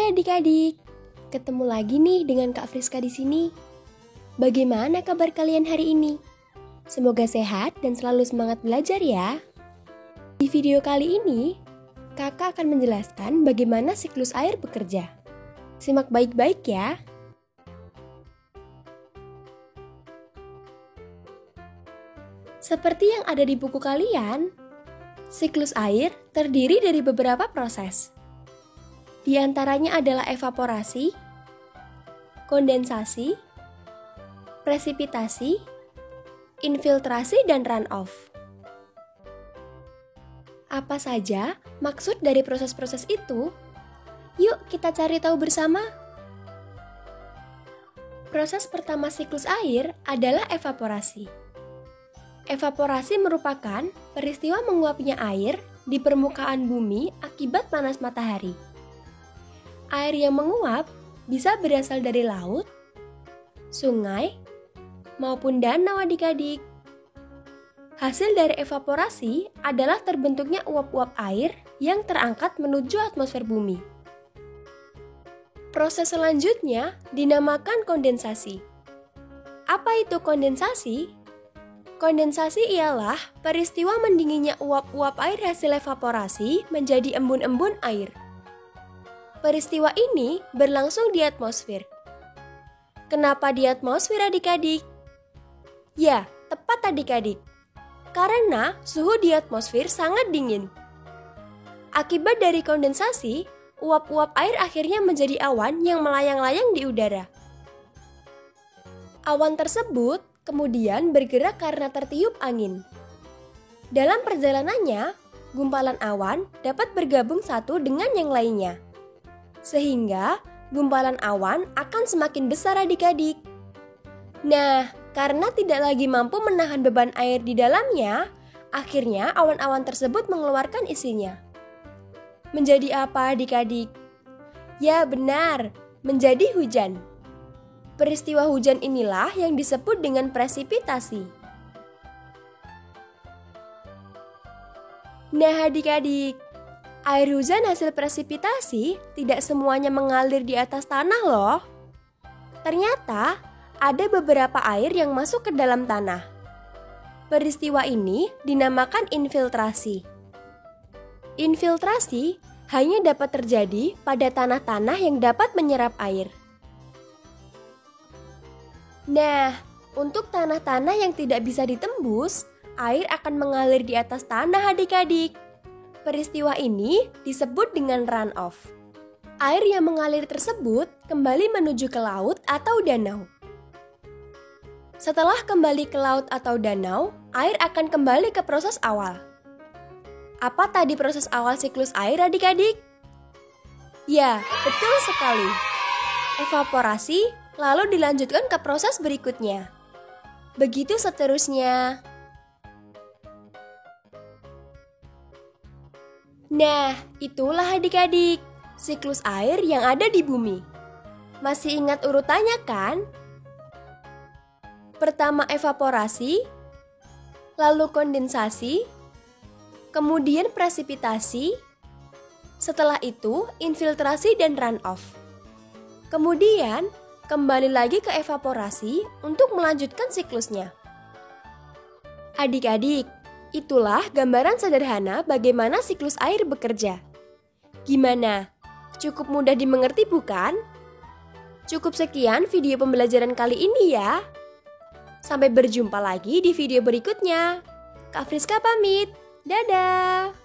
Hai adik-adik, ketemu lagi nih dengan Kak Friska di sini. Bagaimana kabar kalian hari ini? Semoga sehat dan selalu semangat belajar ya. Di video kali ini, Kakak akan menjelaskan bagaimana siklus air bekerja. Simak baik-baik ya. Seperti yang ada di buku kalian, siklus air terdiri dari beberapa proses. Di antaranya adalah evaporasi, kondensasi, presipitasi, infiltrasi, dan runoff. Apa saja maksud dari proses-proses itu? Yuk kita cari tahu bersama. Proses pertama siklus air adalah evaporasi. Evaporasi merupakan peristiwa menguapnya air di permukaan bumi akibat panas matahari. Air yang menguap bisa berasal dari laut, sungai, maupun danau adik-adik. Hasil dari evaporasi adalah terbentuknya uap-uap air yang terangkat menuju atmosfer bumi. Proses selanjutnya dinamakan kondensasi. Apa itu kondensasi? Kondensasi ialah peristiwa mendinginnya uap-uap air hasil evaporasi menjadi embun-embun air. Peristiwa ini berlangsung di atmosfer. Kenapa di atmosfer adik-adik? Ya, tepat adik-adik. Karena suhu di atmosfer sangat dingin. Akibat dari kondensasi, uap-uap air akhirnya menjadi awan yang melayang-layang di udara. Awan tersebut kemudian bergerak karena tertiup angin. Dalam perjalanannya, gumpalan awan dapat bergabung satu dengan yang lainnya. Sehingga gumpalan awan akan semakin besar adik-adik. Nah, karena tidak lagi mampu menahan beban air di dalamnya, akhirnya awan-awan tersebut mengeluarkan isinya. Menjadi apa adik-adik? Ya benar, menjadi hujan. Peristiwa hujan inilah yang disebut dengan presipitasi. Nah adik-adik, air hujan hasil presipitasi tidak semuanya mengalir di atas tanah loh. Ternyata ada beberapa air yang masuk ke dalam tanah. Peristiwa ini dinamakan infiltrasi. Infiltrasi hanya dapat terjadi pada tanah-tanah yang dapat menyerap air. Nah, untuk tanah-tanah yang tidak bisa ditembus, air akan mengalir di atas tanah adik-adik. Peristiwa ini disebut dengan runoff. Air yang mengalir tersebut kembali menuju ke laut atau danau. Setelah kembali ke laut atau danau, air akan kembali ke proses awal. Apa tadi proses awal siklus air adik-adik? Ya, betul sekali. Evaporasi, lalu dilanjutkan ke proses berikutnya. Begitu seterusnya. Nah, itulah adik-adik, siklus air yang ada di bumi. Masih ingat urutannya kan? Pertama evaporasi, lalu kondensasi, kemudian presipitasi, setelah itu infiltrasi dan runoff. Kemudian kembali lagi ke evaporasi untuk melanjutkan siklusnya. Adik-adik, itulah gambaran sederhana bagaimana siklus air bekerja. Gimana? Cukup mudah dimengerti bukan? Cukup sekian video pembelajaran kali ini ya. Sampai berjumpa lagi di video berikutnya. Kak Friska pamit. Dadah!